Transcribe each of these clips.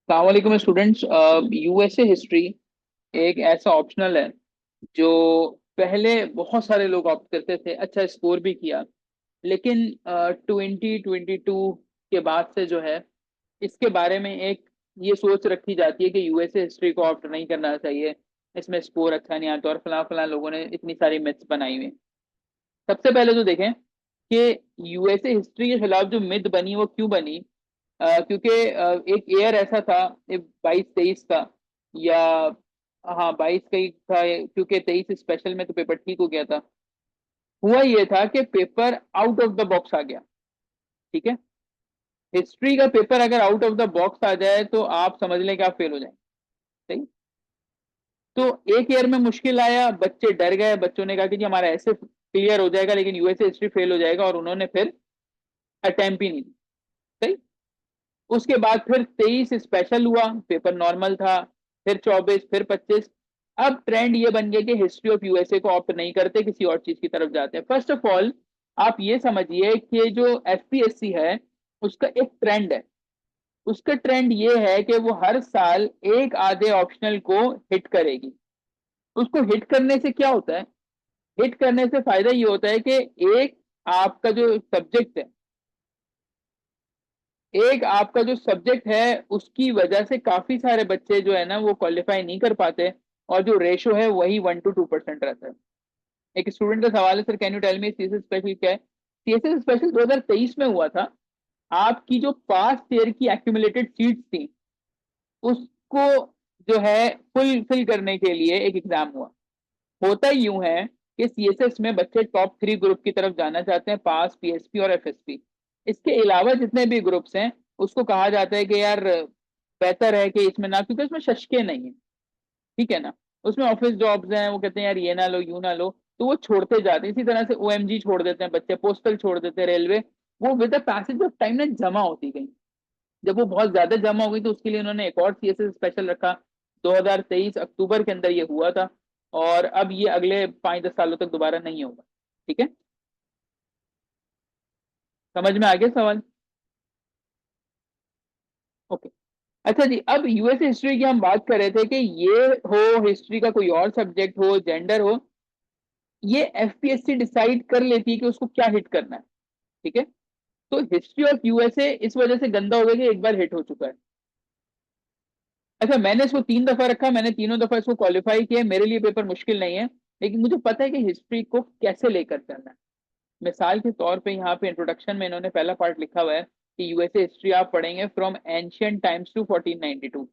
सलामकुम students. USA history एक ऐसा ऑप्शनल है जो पहले बहुत सारे लोग ऑप्ट करते थे, अच्छा स्कोर भी किया। लेकिन 2022 के बाद से जो है इसके बारे में एक ये सोच रखी जाती है कि यूएसए हिस्ट्री को ऑप्ट नहीं करना चाहिए, इसमें स्कोर अच्छा नहीं आता और फलां फलां लोगों ने इतनी सारी मिथ्स बनाई हुई हैं। सबसे पहले तो देखें कि यूएसए हिस्ट्री के खिलाफ जो मिथ बनी वो क्यों बनी। क्योंकि एक ईयर ऐसा था, 22-23 का, या हाँ 22 का ही था, क्योंकि 23 स्पेशल में तो पेपर ठीक हो गया था। हुआ ये था कि paper out of the box आ गया। ठीक है, हिस्ट्री का पेपर अगर आउट ऑफ द बॉक्स आ जाए तो आप समझ लें कि आप फेल हो जाएंगे। सही। तो एक ईयर में मुश्किल आया, बच्चे डर गए, बच्चों ने कहा कि जी हमारा ऐसे क्लियर हो जाएगा लेकिन यूएसए हिस्ट्री फेल हो जाएगा, और उन्होंने फिर अटेम्प्ट ही नहीं दी। सही। उसके बाद फिर 23 स्पेशल हुआ, पेपर नॉर्मल था। फिर 24, फिर 25। अब ट्रेंड ये बन गया कि हिस्ट्री ऑफ यूएसए को ऑप्ट नहीं करते, किसी और चीज की तरफ जाते हैं। फर्स्ट ऑफ ऑल आप ये समझिए कि जो एफपीएससी है उसका एक ट्रेंड है। उसका ट्रेंड ये है कि वो हर साल एक आधे ऑप्शनल को हिट करेगी। उसको हिट करने से क्या होता है? हिट करने से फायदा ये होता है कि एक आपका जो सब्जेक्ट है, एक आपका जो सब्जेक्ट है उसकी वजह से काफी सारे बच्चे जो है ना वो क्वालिफाई नहीं कर पाते, और जो रेशो है वही 1 to 2% रहता है। एक स्टूडेंट का सवाल है, sir can you tell me CSS special क्या है? सीएसएस स्पेशल 2023 में हुआ था। आपकी जो पास्ट ईयर की एक्यूमुलेटेड सीट्स थी उसको जो है फुलफिल करने के लिए एक एग्जाम हुआ। होता यूं है कि सीएसएस में बच्चे टॉप 3 ग्रुप की तरफ जाना चाहते हैं, पास, पीएसपी और एफएसपी। इसके अलावा जितने भी ग्रुप्स हैं उसको कहा जाता है कि यार बेहतर है कि इसमें ना, क्योंकि उसमें शशके नहीं है। ठीक है ना। उसमें ऑफिस जॉब्स हैं, वो कहते हैं यार ये ना लो, यू ना लो, तो वो छोड़ते जाते हैं। इसी तरह से ओएमजी छोड़ देते हैं बच्चे, पोस्टल छोड़ देते हैं, रेलवे। वो with the passage of time ना जमा होती गई। जब वो बहुत ज्यादा जमा हो गई तो उसके लिए उन्होंने एक और सीएसएस स्पेशल रखा। 2023 अक्टूबर के अंदर ये हुआ था, और अब ये अगले 5-10 सालों तक दोबारा नहीं होगा। ठीक है, समझ में आ गया सवाल? ओके। अच्छा जी, अब यूएसए हिस्ट्री की हम बात कर रहे थे कि ये हो हिस्ट्री का कोई और सब्जेक्ट हो, जेंडर हो, ये एफपीएससी डिसाइड कर लेती है कि उसको क्या हिट करना है। ठीक है। तो हिस्ट्री ऑफ यूएसए इस वजह से गंदा हो गया कि एक बार हिट हो चुका है। अच्छा, मैंने इसको 3 दफा रखा, मैंने तीनों दफा इसको क्वालिफाई किया, मेरे लिए पेपर मुश्किल नहीं है। लेकिन मुझे पता है कि हिस्ट्री को कैसे लेकर चलना है। मिसाल के तौर पे यहाँ पे इंट्रोडक्शन में इन्होंने पहला पार्ट लिखा हुआ है कि यूएसए हिस्ट्री आप पढ़ेंगे from ancient times to 1492।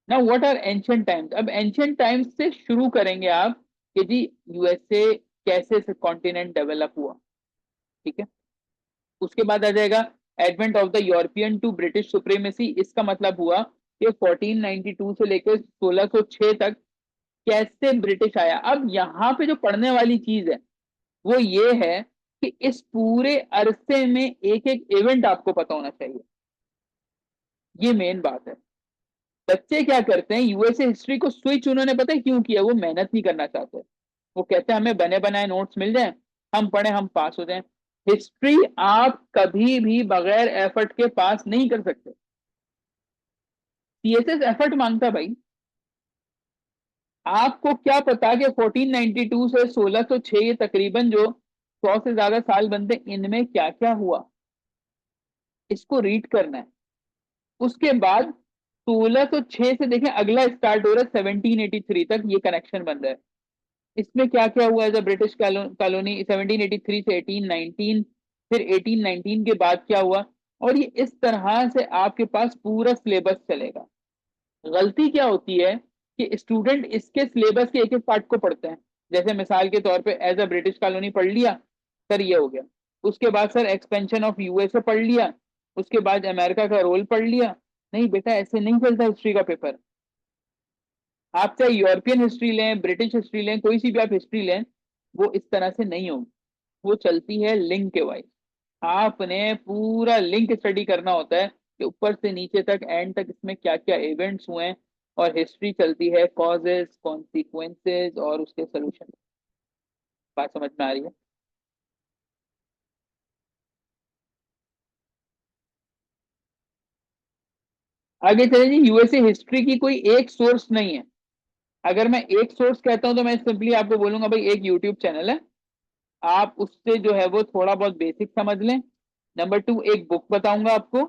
Now what are ancient times? अब एंशियंट टाइम्स से शुरू करेंगे आप कि जी यूएसए कैसे से कॉन्टिनेंट डेवलप हुआ। ठीक है। उसके बाद आ जाएगा advent of the European to British supremacy. इसका मतलब हुआ कि 1492 से लेकर 1606 तक कैसे ब्रिटिश आया। अब यहाँ पे जो पढ़ने वाली चीज है वो ये है कि इस पूरे अरसे में एक एक इवेंट आपको पता होना चाहिए। ये मेन बात है। बच्चे क्या करते हैं, यूएसए हिस्ट्री को स्विच उन्होंने पता है क्यों किया? वो मेहनत नहीं करना चाहते। वो कहते हैं हमें बने बनाए नोट्स मिल जाएं, हम पढ़े, हम पास हो जाएं। हिस्ट्री आप कभी भी बगैर एफर्ट के पास नहीं कर सकते। सीएसएस एफर्ट मांगता है भाई। आपको क्या पता कि 1492 से 1606 ये तकरीबन जो 100 से ज्यादा साल बनते हैं, इनमें क्या क्या हुआ, इसको रीड करना है। उसके बाद 1606 से देखें अगला स्टार्ट हो रहा है 1783 तक, ये कनेक्शन बन रहा है। इसमें क्या क्या हुआ एज अ ब्रिटिश कॉलोनी 1783 से 1819, फिर 1819 के बाद क्या हुआ। और ये इस तरह से आपके पास पूरा सिलेबस चलेगा। गलती क्या होती है कि स्टूडेंट इसके सिलेबस के एक एक पार्ट को पढ़ते हैं। जैसे मिसाल के तौर पे एज अ ब्रिटिश कॉलोनी पढ़ लिया, सर ये हो गया। उसके बाद सर एक्सपेंशन ऑफ यूएसए पढ़ लिया, उसके बाद अमेरिका का रोल पढ़ लिया। नहीं बेटा, ऐसे नहीं चलता हिस्ट्री का पेपर। आप चाहे यूरोपियन हिस्ट्री लें, ब्रिटिश हिस्ट्री लें, कोई सी भी आप हिस्ट्री लें, वो इस तरह से नहीं होगी। वो चलती है लिंक के वाइज। आपने पूरा लिंक स्टडी करना होता है कि ऊपर से नीचे तक, एंड तक इसमें क्या क्या इवेंट्स हुए हैं। और हिस्ट्री चलती है कॉजेस, कॉन्सिक्वेंसेस और उसके सोल्यूशन। बात समझ में आ रही है? आगे चले जी, यूएसए हिस्ट्री की कोई एक सोर्स नहीं है। अगर मैं एक सोर्स कहता हूं तो मैं सिंपली आपको बोलूंगा भाई एक यूट्यूब चैनल है, आप उससे जो है वो थोड़ा बहुत बेसिक समझ लें। नंबर टू, एक बुक बताऊंगा आपको,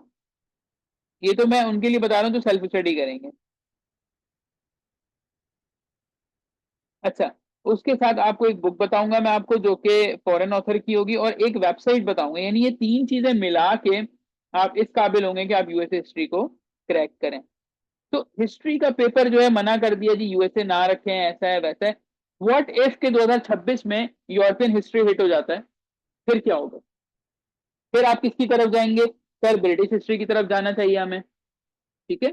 ये तो मैं उनके लिए बता रहा हूँ जो सेल्फ स्टडी करेंगे। अच्छा, उसके साथ आपको एक बुक बताऊंगा मैं आपको जो कि फॉरेन ऑथर की होगी, और एक वेबसाइट बताऊंगा। यानी ये तीन चीजें मिला के आप इस काबिल होंगे कि आप यूएसए हिस्ट्री को क्रैक करें। तो हिस्ट्री का पेपर जो है मना कर दिया जी, यूएसए ना रखें, ऐसा है वैसा है। व्हाट इफ के 2026 में यूरोपियन हिस्ट्री हिट हो जाता है, फिर क्या होगा? फिर आप किसकी तरफ जाएंगे? सर ब्रिटिश हिस्ट्री की तरफ जाना चाहिए हमें। ठीक है,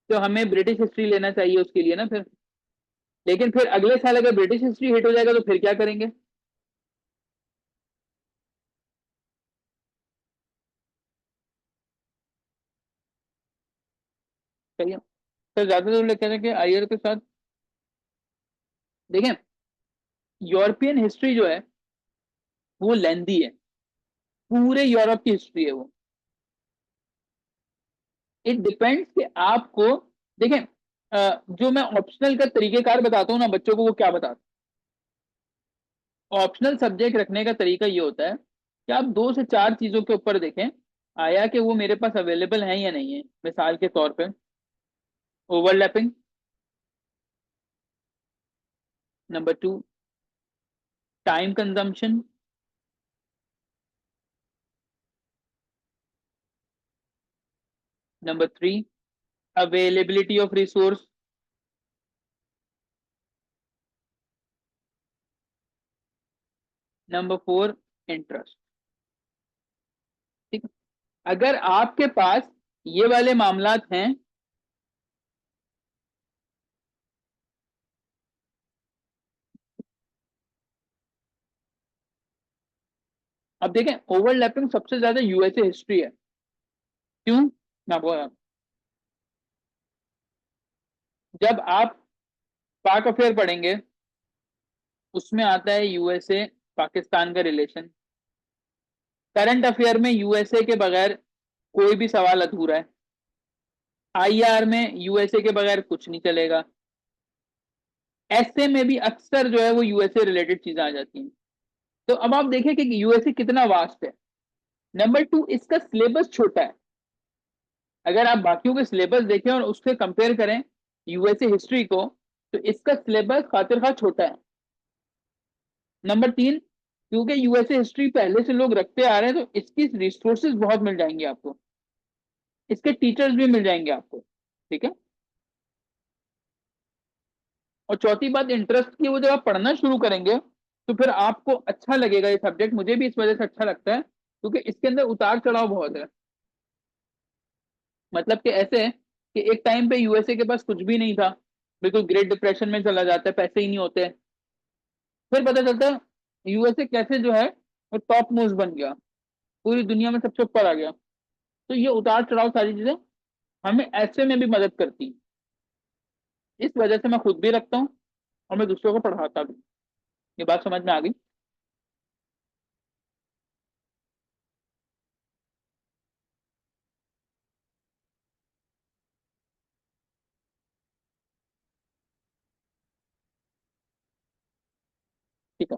तो हमें ब्रिटिश हिस्ट्री लेना चाहिए उसके लिए ना फिर। लेकिन फिर अगले साल अगर ब्रिटिश हिस्ट्री हिट हो जाएगा तो फिर क्या करेंगे? सही है। तो ज्यादातर लोग कहते हैं कि आईआर के साथ देखें, यूरोपियन हिस्ट्री जो है वो लेंदी है, पूरे यूरोप की हिस्ट्री है वो। इट डिपेंड्स कि आपको, देखें, जो मैं ऑप्शनल का तरीकेकार बताता हूँ ना बच्चों को, वो क्या बताता हूँ। ऑप्शनल सब्जेक्ट रखने का तरीका ये होता है कि आप दो से चार चीजों के ऊपर देखें, आया कि वो मेरे पास अवेलेबल है या नहीं है। मिसाल के तौर पे overlapping, number two time consumption, number three availability of resource, number four interest. ठीक है, अगर आपके पास ये वाले मामलात हैं, अब देखें ओवरलैपिंग सबसे ज्यादा यूएसए हिस्ट्री है। क्यों? मैं आपको बताता हूं। जब आप पाक अफेयर पढ़ेंगे, उसमें आता है यूएसए पाकिस्तान का रिलेशन। करंट अफेयर में यूएसए के बगैर कोई भी सवाल अधूरा है। आईआर में यूएसए के बगैर कुछ नहीं चलेगा। ऐसे में भी अक्सर जो है वो यूएसए रिलेटेड चीजें आ जाती हैं। तो अब आप देखें कि यूएसए कितना वास्ट है। नंबर टू, इसका सिलेबस छोटा है। अगर आप बाकियों के सिलेबस देखें और उससे कंपेयर करें यूएसए हिस्ट्री को, तो इसका सिलेबस खातिर खा छोटा है। नंबर तीन, क्योंकि यूएसए हिस्ट्री पहले से लोग रखते आ रहे हैं, तो इसकी रिसोर्सेज बहुत मिल जाएंगे आपको, इसके टीचर्स भी मिल जाएंगे आपको। ठीक है, और चौथी बात इंटरेस्ट की, वो जब आप पढ़ना शुरू करेंगे तो फिर आपको अच्छा लगेगा ये सब्जेक्ट। मुझे भी इस वजह से अच्छा लगता है क्योंकि इसके अंदर उतार चढ़ाव बहुत है। मतलब कि ऐसे है कि एक टाइम पे यूएसए के पास कुछ भी नहीं था, बिल्कुल ग्रेट डिप्रेशन में चला जाता है, पैसे ही नहीं होते। फिर पता चलता है यूएसए कैसे जो है वो टॉप मोस्ट बन गया, पूरी दुनिया में सबसे ऊपर आ गया। तो ये उतार चढ़ाव सारी चीजें हमें ऐसे में भी मदद करती हैं। इस वजह से मैं खुद भी रखता हूँ और मैं दूसरों को पढ़ाता भी। ये बात समझ में आ गई? ठीक है।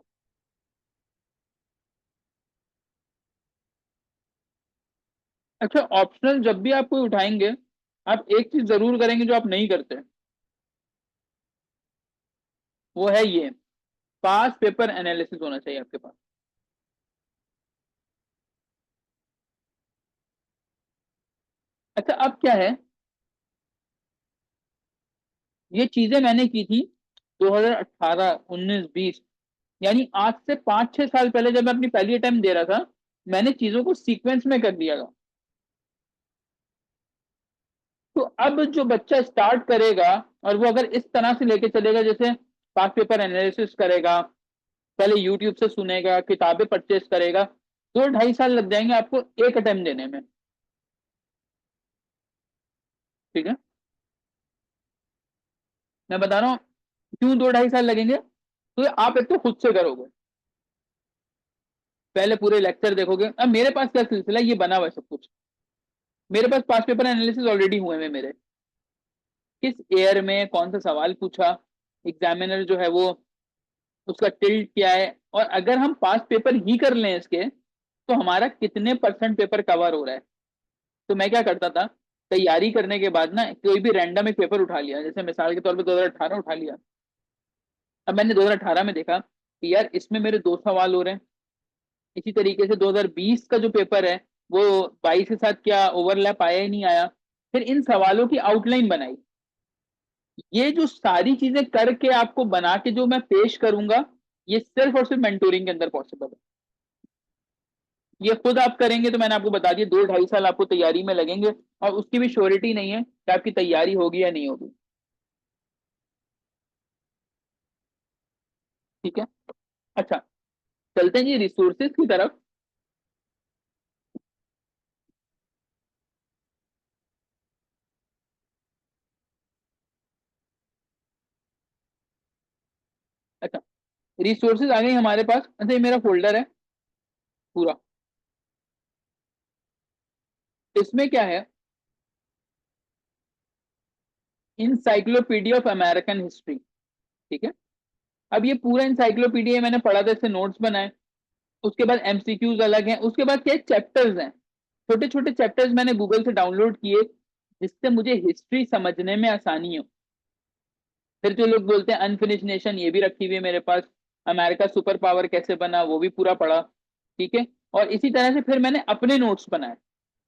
अच्छा, ऑप्शनल जब भी आप कोई उठाएंगे, आप एक चीज जरूर करेंगे जो आप नहीं करते, वो है ये, पास पेपर एनालिसिस होना चाहिए आपके पास। अच्छा, अब क्या है, ये चीजें मैंने की थी 2018, 19, 20, यानी आज से 5-6 साल पहले जब मैं अपनी पहली अटेम्प्ट दे रहा था, मैंने चीजों को सीक्वेंस में कर दिया था। तो अब जो बच्चा स्टार्ट करेगा और वो अगर इस तरह से लेके चलेगा, जैसे पास पेपर एनालिसिस करेगा, पहले यूट्यूब से सुनेगा, किताबें परचेस करेगा, 2-2.5 साल लग जाएंगे आपको एक अटेम्प्ट देने में। ठीक है, मैं बता रहा हूँ क्यों 2-2.5 साल लगेंगे। तो आप एक तो खुद से करोगे, पहले पूरे लेक्चर देखोगे। अब मेरे पास क्या सिलसिला है, ये बना हुआ है सब कुछ। मेरे पास पास्ट पेपर एनालिसिस ऑलरेडी हुए हैं मेरे, किस एयर में कौन सा सवाल पूछा, एग्जामिनर जो है वो उसका टिल्ट क्या है, और अगर हम पास्ट पेपर ही कर लें इसके तो हमारा कितने परसेंट पेपर कवर हो रहा है। तो मैं क्या करता था, तैयारी करने के बाद ना कोई भी रैंडम एक पेपर उठा लिया, जैसे मिसाल के तौर पे 2018 उठा लिया। अब मैंने 2018 में देखा कि यार इसमें मेरे दो सवाल हो रहे हैं, इसी तरीके से 2020 का जो पेपर है वो 22 के साथ क्या ओवरलैप आया ही नहीं आया। फिर इन सवालों की आउटलाइन बनाई। ये जो सारी चीजें करके आपको बना के जो मैं पेश करूंगा, ये सिर्फ और सिर्फ मेंटोरिंग के अंदर पॉसिबल है। ये खुद आप करेंगे तो मैंने आपको बता दिया 2 ढाई साल आपको तैयारी में लगेंगे, और उसकी भी श्योरिटी नहीं है कि आपकी तैयारी होगी या नहीं होगी। ठीक है। अच्छा, चलते हैं जी रिसोर्सेज की तरफ। अच्छा, रिसोर्सेज आ गई हमारे पास। अच्छा, ये मेरा फोल्डर है पूरा। इसमें क्या है, इंसाइक्लोपीडिया ऑफ अमेरिकन हिस्ट्री। ठीक है। अब ये पूरा इंसाइक्लोपीडिया मैंने पढ़ा था, इससे नोट्स बनाए। उसके बाद एमसीक्यूज अलग हैं, उसके बाद क्या चैप्टर्स हैं, छोटे छोटे चैप्टर्स मैंने गूगल से डाउनलोड किए जिससे मुझे हिस्ट्री समझने में आसानी हो। फिर जो लोग बोलते हैं अनफिनिश नेशन, ये भी रखी हुई है मेरे पास। अमेरिका सुपर पावर कैसे बना, वो भी पूरा पढ़ा। ठीक है। और इसी तरह से फिर मैंने अपने नोट्स बनाए।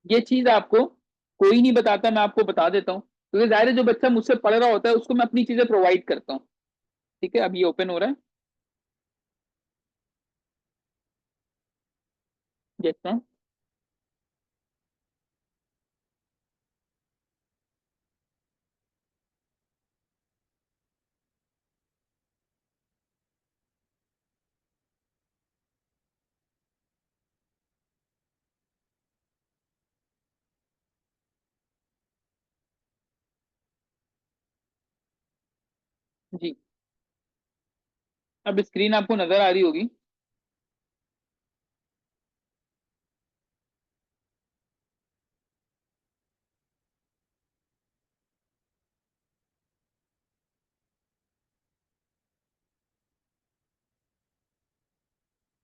ये चीज आपको कोई नहीं बताता, मैं आपको बता देता हूँ, क्योंकि जाहिर है जो बच्चा मुझसे पढ़ रहा होता है उसको मैं अपनी चीजें प्रोवाइड करता हूँ। ठीक है, अब ये ओपन हो रहा है, देखते हैं। जी, अब स्क्रीन आपको नजर आ रही होगी।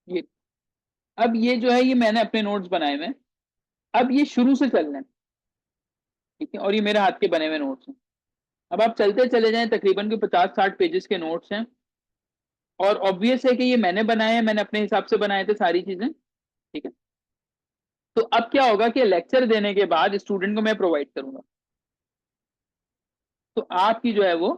ये, अब ये जो है ये मैंने अपने नोट्स बनाए हुए हैं। अब ये शुरू से चल रहे हैं। ठीक है, और ये मेरे हाथ के बने हुए नोट्स हैं। अब आप चलते चले जाएं, तकरीबन के 50-60 पेजेस के नोट्स हैं। और ऑब्वियस है कि ये मैंने बनाए हैं, मैंने अपने हिसाब से बनाए थे सारी चीजें। ठीक है। तो अब क्या होगा कि लेक्चर देने के बाद स्टूडेंट को मैं प्रोवाइड करूंगा, तो आपकी जो है वो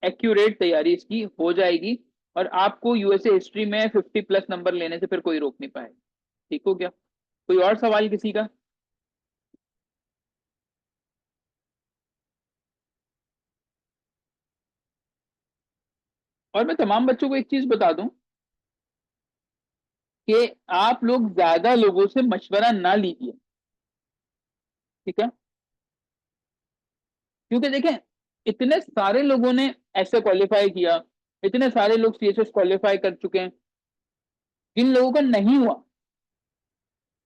एक्यूरेट तैयारी इसकी हो जाएगी। और आपको यूएसए हिस्ट्री में 50+ नंबर लेने से फिर कोई रोक नहीं पाएगा। ठीक हो गया। कोई और सवाल किसी का? और मैं तमाम बच्चों को एक चीज बता दूं कि आप लोग ज्यादा लोगों से मशवरा ना लीजिए। ठीक है। क्योंकि देखें, इतने सारे लोगों ने ऐसे क्वालिफाई किया, इतने सारे लोग सीएचएस क्वालिफाई कर चुके हैं। जिन लोगों का नहीं हुआ,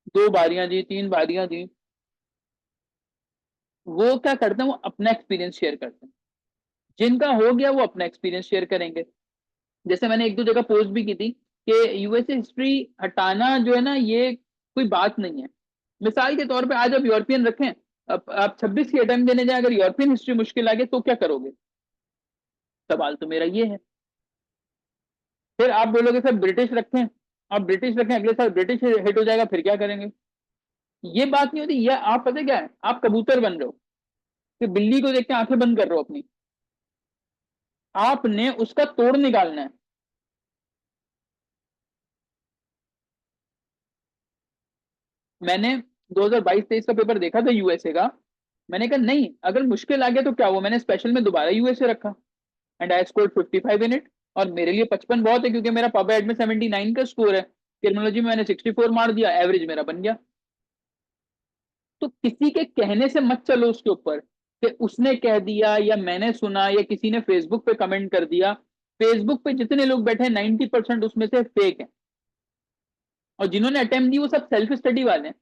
2 बारियां दी, 3 बारियां दी, वो क्या करते हैं, वो अपना एक्सपीरियंस शेयर करते हैं। जिनका हो गया वो अपना एक्सपीरियंस शेयर करेंगे। जैसे मैंने एक दो जगह पोस्ट भी की थी कि यूएसए हिस्ट्री हटाना जो है ना, ये कोई बात नहीं है। मिसाल के तौर पे आज आप यूरोपियन रखें, अब आप 26 की अटेम्प्ट देने जाए, अगर यूरोपियन हिस्ट्री मुश्किल आ गई तो क्या करोगे? सवाल तो मेरा ये है। फिर आप बोलोगे सर ब्रिटिश रखें, आप ब्रिटिश रखें, अगले साल ब्रिटिश हिट हो जाएगा, फिर क्या करेंगे? ये बात नहीं होती। ये आप पता क्या है, आप कबूतर बन रहे हो कि बिल्ली को देख के आंखें बंद कर रहे हो अपनी। आपने उसका तोड़ निकालना है। मैंने 2022-23 का पेपर देखा था यूएसए का। मैंने कहा नहीं, अगर मुश्किल आ गया तो क्या हुआ, मैंने स्पेशल में दोबारा यूएसए रखा, and I scored 55 in it. और मेरे लिए 55 बहुत है, क्योंकि मेरा पब एड में 79 का स्कोर है। क्रिमिनोलॉजी में मैंने 64 मार दिया, एवरेज मेरा बन गया। तो किसी के कहने से मत चलो उसके ऊपर कि उसने कह दिया या मैंने सुना या किसी ने फेसबुक पे कमेंट कर दिया। फेसबुक पे जितने लोग बैठे हैं 90% उसमें से फेक है, और जिन्होंने अटेम्प्ट दी वो सब सेल्फ स्टडी वाले हैं।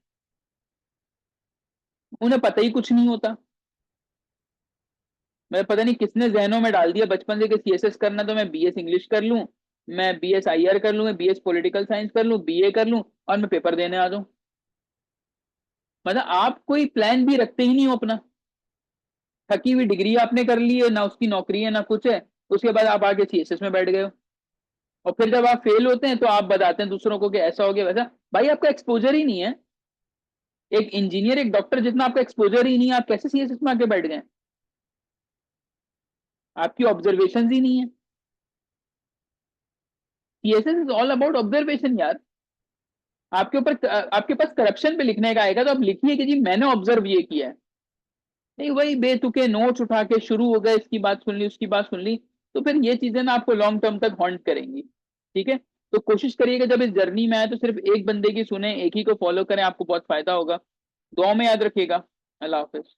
उन्हें पता ही कुछ नहीं होता। मैं पता नहीं किसने जहनों में डाल दिया बचपन से कि सीएसएस करना तो मैं बीएस इंग्लिश कर लूं, मैं बीएस आईआर कर लूं, मैं बीएस पॉलिटिकल साइंस कर लूं, बीए कर लूं और मैं पेपर देने आ जाऊं। मतलब आप कोई प्लान भी रखते ही नहीं हो अपना। थकी हुई डिग्री आपने कर ली है, ना उसकी नौकरी है ना कुछ है, उसके बाद आप आके सीएसएस में बैठ गए हो। और फिर जब आप फेल होते हैं तो आप बताते हैं दूसरों को कि ऐसा हो गया वैसा। भाई आपका एक्सपोजर ही नहीं है। एक इंजीनियर एक डॉक्टर जितना आपका एक्सपोजर ही नहीं है, आप कैसे सीएसएस में आके बैठ गए? आपकी ऑब्जर्वेशन ही नहीं है। CSS is all about observation यार। आपके ऊपर आपके पास करप्शन पे लिखने का आएगा तो आप लिखिए कि जी मैंने ऑब्जर्व ये किया है। नहीं वही बेतुके नोट्स उठा के शुरू हो गए, इसकी बात सुन ली उसकी बात सुन ली, तो फिर ये चीजें ना आपको लॉन्ग टर्म तक हॉन्ट करेंगी। ठीक है। तो कोशिश करिएगा जब इस जर्नी में आए तो सिर्फ एक बंदे की सुने, एक ही को फॉलो करें, आपको बहुत फायदा होगा। दुआ में याद रखिएगा। अल्लाह हाफिज।